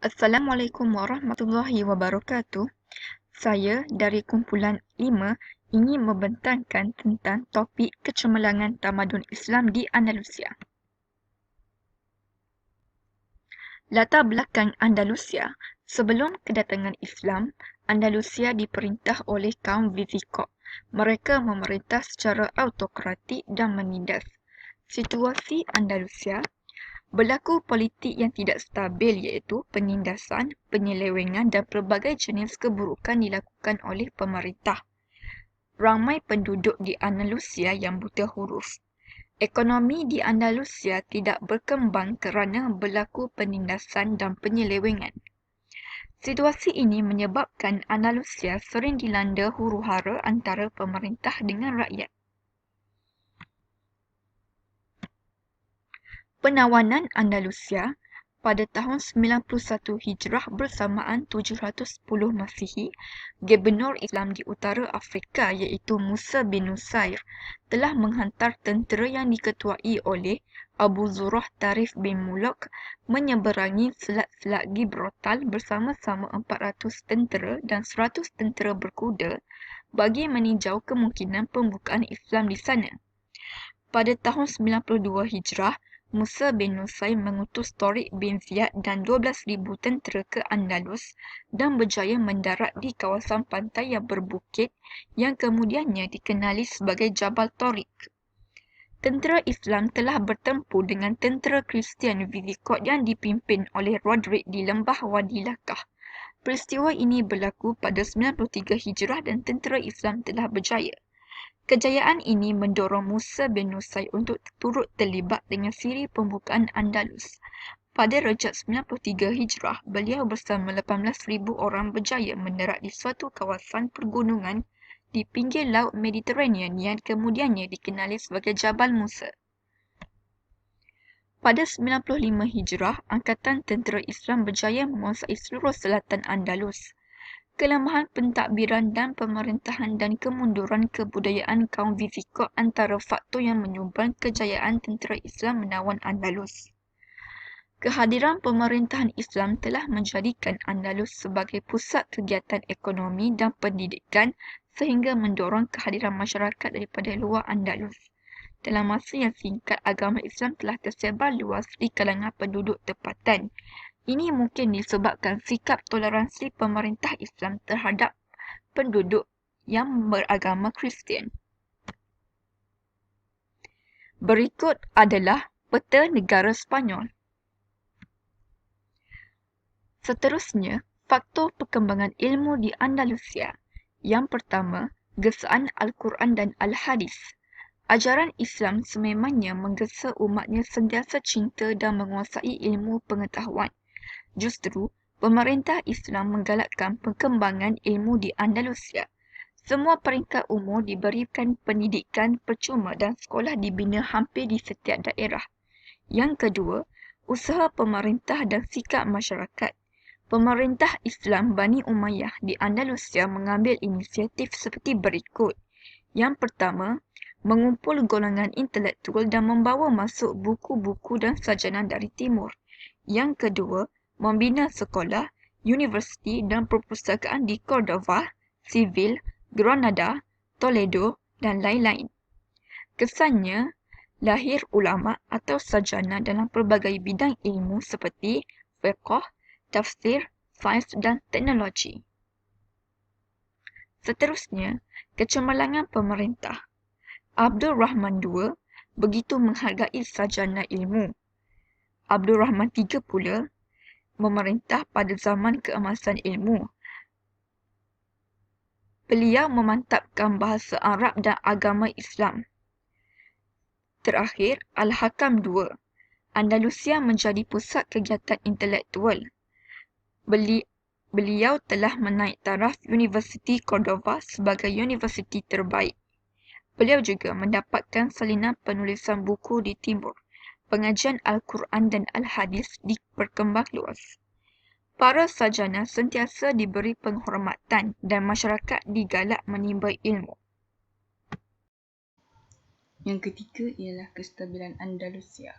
Assalamualaikum warahmatullahi wabarakatuh. Saya dari kumpulan 5 ingin membentangkan tentang topik kecemerlangan tamadun Islam di Andalusia. Latar belakang Andalusia. Sebelum kedatangan Islam, Andalusia diperintah oleh kaum Visigoth. Mereka memerintah secara autokratik dan menindas. Situasi Andalusia. Berlaku politik yang tidak stabil iaitu penindasan, penyelewengan dan pelbagai jenis keburukan dilakukan oleh pemerintah. Ramai penduduk di Andalusia yang buta huruf. Ekonomi di Andalusia tidak berkembang kerana berlaku penindasan dan penyelewengan. Situasi ini menyebabkan Andalusia sering dilanda huru-hara antara pemerintah dengan rakyat. Penawanan Andalusia pada tahun 91 Hijrah bersamaan 710 Masihi, Gubernur Islam di utara Afrika iaitu Musa bin Nusair telah menghantar tentera yang diketuai oleh Abu Zur'ah Tarif bin Muluk menyeberangi selat-selat Gibraltar bersama-sama 400 tentera dan 100 tentera berkuda bagi meninjau kemungkinan pembukaan Islam di sana. Pada tahun 92 Hijrah, Musa bin Nusair mengutus Tariq bin Ziyad dan 12,000 tentera ke Andalus dan berjaya mendarat di kawasan pantai yang berbukit yang kemudiannya dikenali sebagai Jabal Tariq. Tentera Islam telah bertempur dengan tentera Kristian Visigoth yang dipimpin oleh Roderick di lembah Wadi Lakah. Peristiwa ini berlaku pada 93 Hijrah dan tentera Islam telah berjaya. Kejayaan ini mendorong Musa bin Nusair untuk turut terlibat dengan siri pembukaan Andalus. Pada Rejab 93 Hijrah, beliau bersama 18,000 orang berjaya mendarat di suatu kawasan pergunungan di pinggir Laut Mediterranean yang kemudiannya dikenali sebagai Jabal Musa. Pada 95 Hijrah, Angkatan Tentera Islam berjaya menguasai seluruh selatan Andalus. Kelemahan pentadbiran dan pemerintahan dan kemunduran kebudayaan kaum Visigoth antara faktor yang menyumbang kejayaan tentera Islam menawan Andalus. Kehadiran pemerintahan Islam telah menjadikan Andalus sebagai pusat kegiatan ekonomi dan pendidikan sehingga mendorong kehadiran masyarakat daripada luar Andalus. Dalam masa yang singkat, agama Islam telah tersebar luas di kalangan penduduk tempatan. Ini mungkin disebabkan sikap toleransi pemerintah Islam terhadap penduduk yang beragama Kristian. Berikut adalah peta negara Sepanyol. Seterusnya, faktor perkembangan ilmu di Andalusia. Yang pertama, gesaan Al-Quran dan Al-Hadis. Ajaran Islam sememangnya menggesa umatnya sentiasa cinta dan menguasai ilmu pengetahuan. Justru, pemerintah Islam menggalakkan perkembangan ilmu di Andalusia. Semua peringkat umur diberikan pendidikan percuma dan sekolah dibina hampir di setiap daerah. Yang kedua, usaha pemerintah dan sikap masyarakat. Pemerintah Islam Bani Umayyah di Andalusia mengambil inisiatif seperti berikut. Yang pertama, mengumpul golongan intelektual dan membawa masuk buku-buku dan sarjana dari timur. Yang kedua, membina sekolah, universiti dan perpustakaan di Cordova, Seville, Granada, Toledo dan lain-lain. Kesannya, lahir ulama atau sarjana dalam pelbagai bidang ilmu seperti fiqh, tafsir, sains dan teknologi. Seterusnya, kecemerlangan pemerintah. Abdul Rahman II begitu menghargai sarjana ilmu. Abdul Rahman III pula memerintah pada zaman keemasan ilmu. Beliau memantapkan bahasa Arab dan agama Islam. Terakhir, Al-Hakam II. Andalusia menjadi pusat kegiatan intelektual. Beliau telah menaik taraf Universiti Cordova sebagai universiti terbaik. Beliau juga mendapatkan salinan penulisan buku di Timur. Pengajian Al-Quran dan Al-Hadis diperkembang luas. Para sarjana sentiasa diberi penghormatan dan masyarakat digalak menimba ilmu. Yang ketiga ialah kestabilan Andalusia.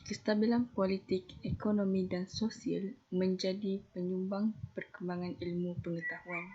Kestabilan politik, ekonomi dan sosial menjadi penyumbang perkembangan ilmu pengetahuan.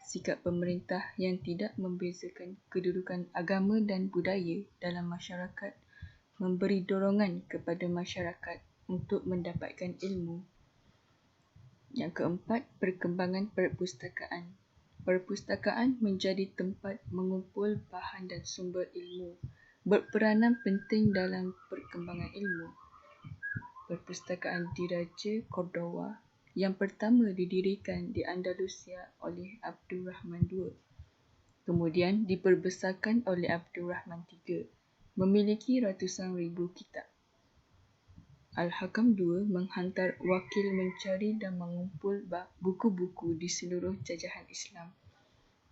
Sikap pemerintah yang tidak membezakan kedudukan agama dan budaya dalam masyarakat memberi dorongan kepada masyarakat untuk mendapatkan ilmu. Yang keempat, perkembangan perpustakaan. Perpustakaan menjadi tempat mengumpul bahan dan sumber ilmu, berperanan penting dalam perkembangan ilmu. Perpustakaan Diraja Cordova yang pertama didirikan di Andalusia oleh Abdul Rahman II, kemudian diperbesarkan oleh Abdul Rahman III, memiliki ratusan ribu kitab. Al-Hakam II menghantar wakil mencari dan mengumpul buku-buku di seluruh jajahan Islam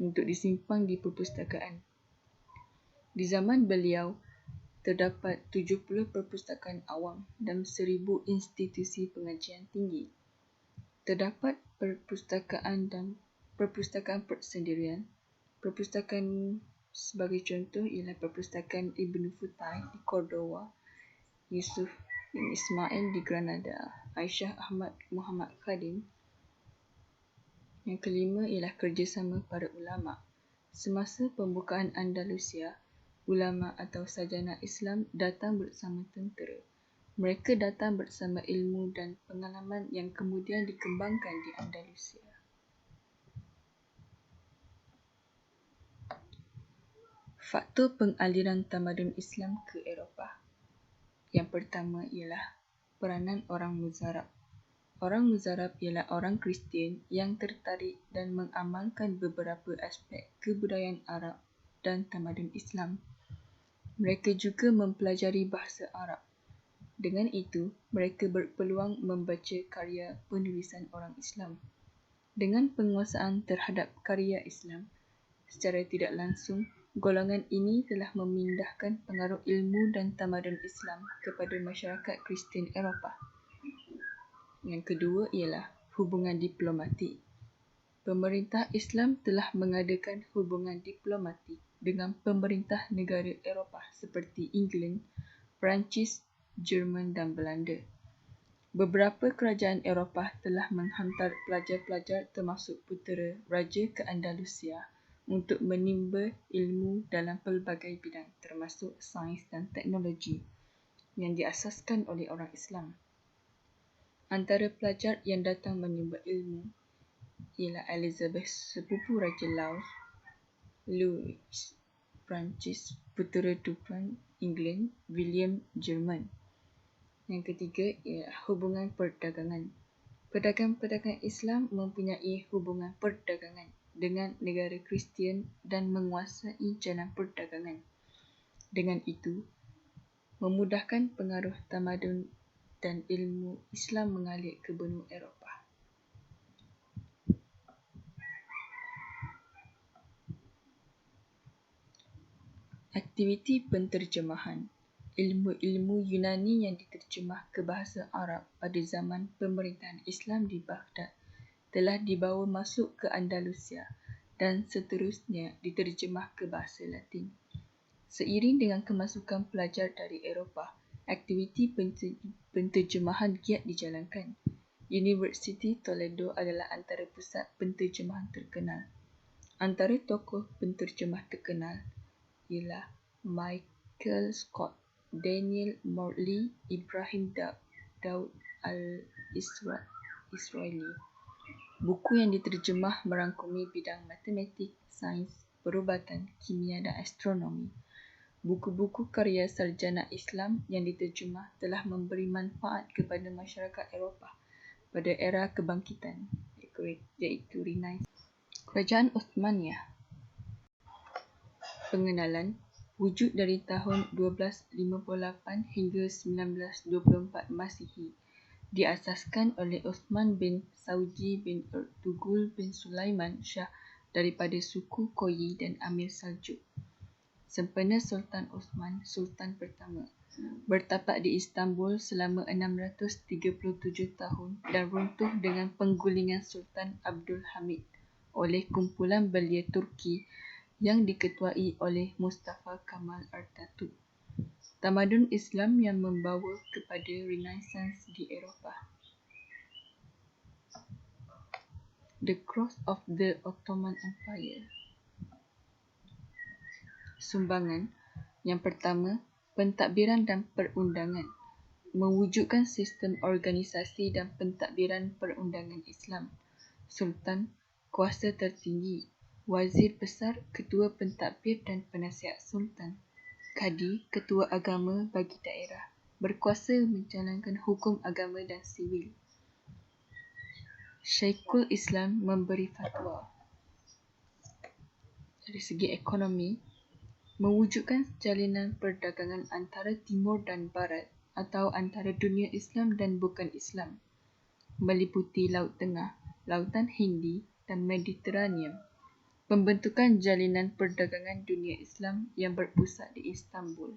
untuk disimpan di perpustakaan. Di zaman beliau, terdapat 70 perpustakaan awam dan 1,000 institusi pengajian tinggi. Terdapat perpustakaan dan perpustakaan persendirian. Perpustakaan sebagai contoh ialah Perpustakaan Ibn Futai di Cordova, Yusuf bin Ismail di Granada, Aisyah Ahmad Muhammad Khadim. Yang kelima ialah kerjasama para ulama. Semasa pembukaan Andalusia, ulama atau sarjana Islam datang bersama tentera. Mereka datang bersama ilmu dan pengalaman yang kemudian dikembangkan di Andalusia. Faktor pengaliran tamadun Islam ke Eropah. Yang pertama ialah peranan orang Muzarab. Orang Muzarab ialah orang Kristian yang tertarik dan mengamalkan beberapa aspek kebudayaan Arab dan tamadun Islam. Mereka juga mempelajari bahasa Arab. Dengan itu, mereka berpeluang membaca karya penulisan orang Islam. Dengan penguasaan terhadap karya Islam, secara tidak langsung, golongan ini telah memindahkan pengaruh ilmu dan tamadun Islam kepada masyarakat Kristian Eropah. Yang kedua ialah hubungan diplomatik. Pemerintah Islam telah mengadakan hubungan diplomatik dengan pemerintah negara Eropah seperti England, Perancis, Jerman dan Belanda. Beberapa kerajaan Eropah telah menghantar pelajar-pelajar termasuk putera Raja ke Andalusia untuk menimba ilmu dalam pelbagai bidang termasuk sains dan teknologi yang diasaskan oleh orang Islam. Antara pelajar yang datang menimba ilmu ialah Elizabeth sepupu Raja Laos, Louis Perancis, putera Dupin England, William Jerman. Yang ketiga ialah hubungan perdagangan. Pedagang-pedagang Islam mempunyai hubungan perdagangan dengan negara Kristian dan menguasai jalan perdagangan. Dengan itu, memudahkan pengaruh tamadun dan ilmu Islam mengalir ke benua Eropah. Aktiviti penterjemahan. Ilmu-ilmu Yunani yang diterjemah ke bahasa Arab pada zaman pemerintahan Islam di Baghdad telah dibawa masuk ke Andalusia dan seterusnya diterjemah ke bahasa Latin. Seiring dengan kemasukan pelajar dari Eropah, aktiviti penterjemahan giat dijalankan. Universiti Toledo adalah antara pusat penterjemahan terkenal. Antara tokoh penterjemah terkenal ialah Michael Scott, Daniel Morley, Ibrahim Daud al-Israeli. Buku yang diterjemah merangkumi bidang matematik, sains, perubatan, kimia dan astronomi. Buku-buku karya sarjana Islam yang diterjemah telah memberi manfaat kepada masyarakat Eropah pada era kebangkitan, iaitu Renaissance. Kerajaan Osmaniyah. Pengenalan. Wujud dari tahun 1258 hingga 1924 Masihi. Diasaskan oleh Osman bin Saudi bin Ertugrul bin Sulaiman Shah daripada suku Koyi dan Amir Saljuk. Sempena Sultan Osman, Sultan pertama, bertapak di Istanbul selama 637 tahun dan runtuh dengan penggulingan Sultan Abdul Hamid oleh kumpulan belia Turki yang diketuai oleh Mustafa Kemal Atatürk. tamadun Islam yang membawa kepada Renaissance di Eropah. The Growth of the Ottoman Empire. Sumbangan. Yang pertama, pentadbiran dan perundangan. Mewujudkan sistem organisasi dan pentadbiran perundangan Islam. Sultan, kuasa tertinggi. Wazir besar, ketua pentadbir dan penasihat sultan. Kadi, ketua agama bagi daerah. Berkuasa menjalankan hukum agama dan sivil. Syekhul Islam memberi fatwa. Dari segi ekonomi, mewujudkan jalinan perdagangan antara timur dan barat atau antara dunia Islam dan bukan Islam, meliputi Laut Tengah, Lautan Hindi dan Mediterranean. Pembentukan jalinan perdagangan dunia Islam yang berpusat di Istanbul.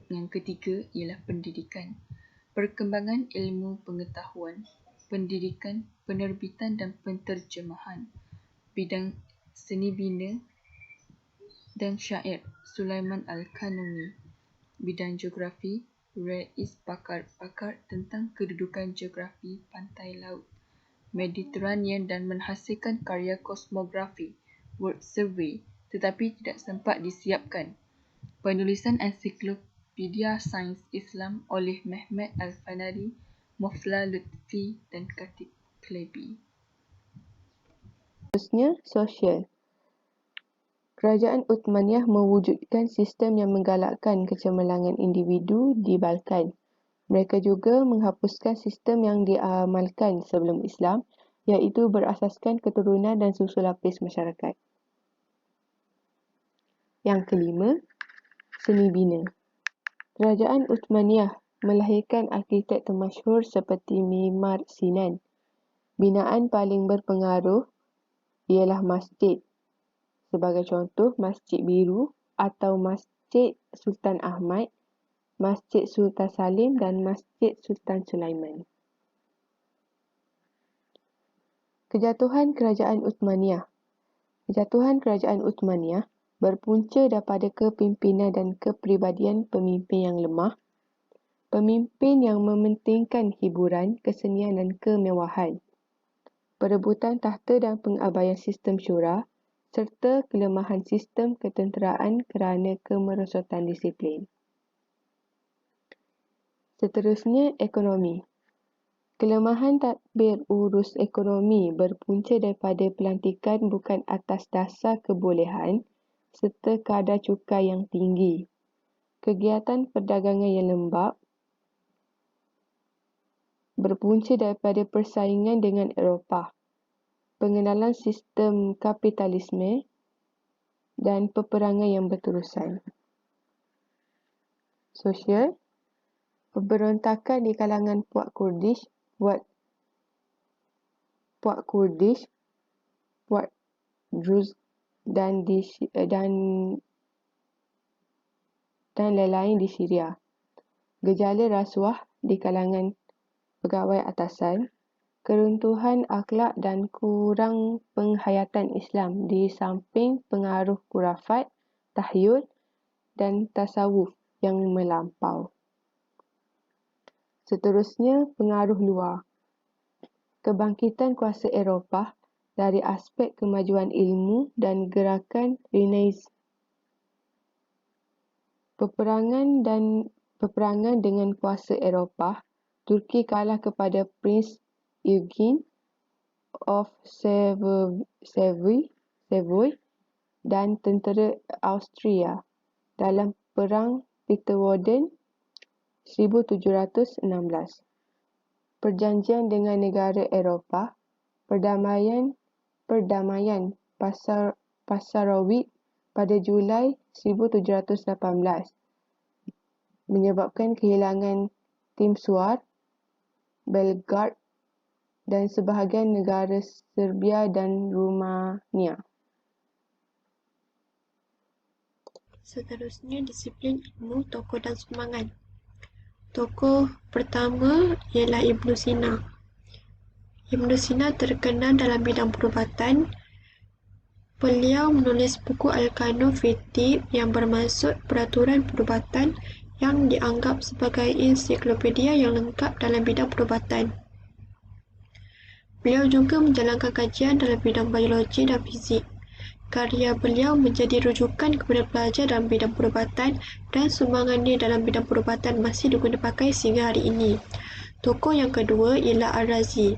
Yang ketiga ialah pendidikan. Perkembangan ilmu pengetahuan, pendidikan, penerbitan dan penterjemahan. Bidang seni bina dan syair, Sulaiman Al-Kanuni. Bidang geografi, Rais pakar tentang kedudukan geografi pantai laut Mediterranean dan menghasilkan karya kosmografi, World Survey, tetapi tidak sempat disiapkan. Penulisan ensiklopedia sains Islam oleh Mehmet Al-Fanari, Mufla Lutfi dan Khatib Klebi. Seterusnya, sosial. Kerajaan Uthmaniyah mewujudkan sistem yang menggalakkan kecemerlangan individu di Balkan. Mereka juga menghapuskan sistem yang diamalkan sebelum Islam, iaitu berasaskan keturunan dan susul lapis masyarakat. Yang kelima, seni bina. Kerajaan Uthmaniyah melahirkan arkitek termasyhur seperti Mimar Sinan. Binaan paling berpengaruh ialah masjid. Sebagai contoh, Masjid Biru atau Masjid Sultan Ahmad, Masjid Sultan Salim dan Masjid Sultan Sulaiman. Kejatuhan Kerajaan Uthmaniyah. Kejatuhan Kerajaan Uthmaniyah berpunca daripada kepimpinan dan kepribadian pemimpin yang lemah, pemimpin yang mementingkan hiburan, kesenian dan kemewahan, perebutan tahta dan pengabaian sistem syura, serta kelemahan sistem ketenteraan kerana kemerosotan disiplin. Seterusnya, ekonomi. Kelemahan tadbir urus ekonomi berpunca daripada pelantikan bukan atas dasar kebolehan serta kadar cukai yang tinggi, kegiatan perdagangan yang lembap, berpunca daripada persaingan dengan Eropah, pengenalan sistem kapitalisme dan peperangan yang berterusan. Sosial, pemberontakan di kalangan puak Kurdish, puak Druze dan lain-lain di Syria. Gejala rasuah di kalangan pegawai atasan, keruntuhan akhlak dan kurang penghayatan Islam di samping pengaruh khurafat, tahyul dan tasawuf yang melampau. Seterusnya, pengaruh luar. Kebangkitan kuasa Eropah dari aspek kemajuan ilmu dan gerakan Renaissance. Peperangan dengan kuasa Eropah, Turki kalah kepada Prince Eugene of Savoy dan tentera Austria dalam Perang Pittenweem 1716. Perjanjian dengan negara Eropah, Perdamaian Passarowitz pada Julai 1718 menyebabkan kehilangan Timor, Belgrade dan sebahagian negara Serbia dan Rumania. Seterusnya, disiplin ilmu, tokoh dan sumbangan. Tokoh pertama ialah Ibn Sina. Ibn Sina terkenal dalam bidang perubatan, Beliau menulis buku Al-Qanun fi Tibb yang bermaksud peraturan perubatan yang dianggap sebagai ensiklopedia yang lengkap dalam bidang perubatan. Beliau juga menjalankan kajian dalam bidang biologi dan fizik. Karya beliau menjadi rujukan kepada pelajar dalam bidang perubatan dan sumbangannya dalam bidang perubatan masih diguna pakai sehingga hari ini. Tokoh yang kedua ialah Al-Razi.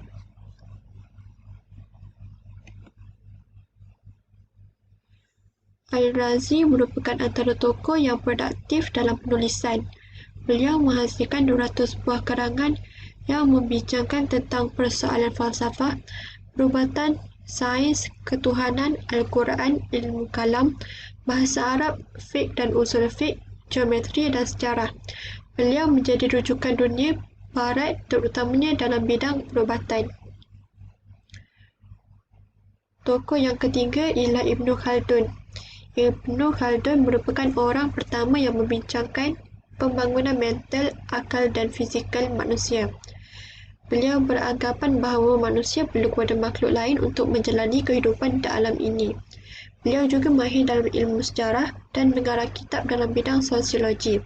Al-Razi merupakan antara tokoh yang produktif dalam penulisan. Beliau menghasilkan 200 buah karangan yang membincangkan tentang persoalan falsafah, perubatan, sains, ketuhanan, Al-Quran, ilmu kalam, bahasa Arab, fiqh dan usul fiqh, geometri dan sejarah. Beliau menjadi rujukan dunia barat terutamanya dalam bidang perubatan. Tokoh yang ketiga ialah Ibn Khaldun. Ibn Khaldun merupakan orang pertama yang membincangkan pembangunan mental, akal dan fizikal manusia. Beliau beranggapan bahawa manusia perlu kepada makhluk lain untuk menjalani kehidupan di alam ini. Beliau juga mahir dalam ilmu sejarah dan mengarang kitab dalam bidang sosiologi.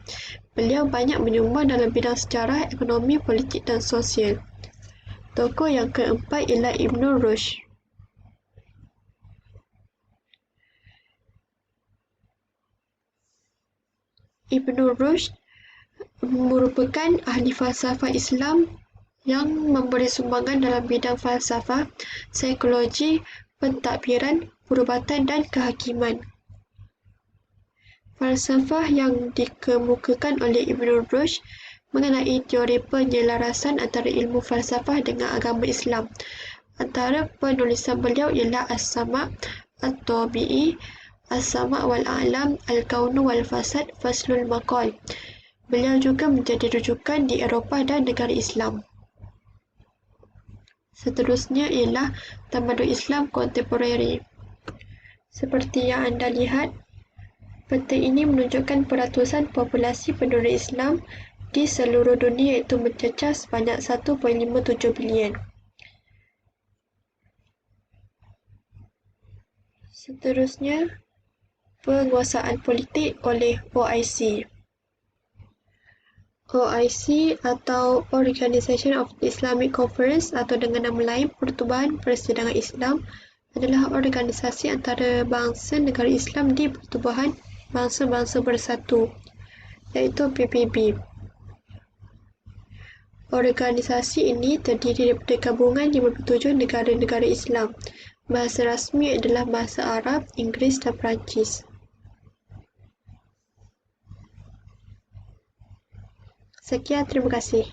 Beliau banyak menyumbang dalam bidang sejarah, ekonomi, politik dan sosial. Tokoh yang keempat ialah Ibn Rushd. Ibn Rushd merupakan ahli falsafah Islam yang memberi sumbangan dalam bidang falsafah, psikologi, pentadbiran, perubatan dan kehakiman. Falsafah yang dikemukakan oleh Ibn Rushd mengenai teori penyelarasan antara ilmu falsafah dengan agama Islam. Antara penulisan beliau ialah As-Sama' At-Tabi'i, As-Sama' wal-A'lam, Al-Kaunu wal-Fasad, Faslul Maqal. Beliau juga menjadi rujukan di Eropah dan negara Islam. Seterusnya ialah tamadun Islam kontemporari. Seperti yang anda lihat, peta ini menunjukkan peratusan populasi penduduk Islam di seluruh dunia iaitu mencecah sebanyak 1.57 bilion. Seterusnya, penguasaan politik oleh OIC. OIC atau Organization of Islamic Conference atau dengan nama lain Pertubuhan Persidangan Islam adalah organisasi antarabangsa negara Islam di Pertubuhan Bangsa-Bangsa Bersatu iaitu PBB. Organisasi ini terdiri daripada gabungan 57 negara-negara Islam. Bahasa rasmi adalah bahasa Arab, Inggeris dan Perancis. Sekian, terima kasih.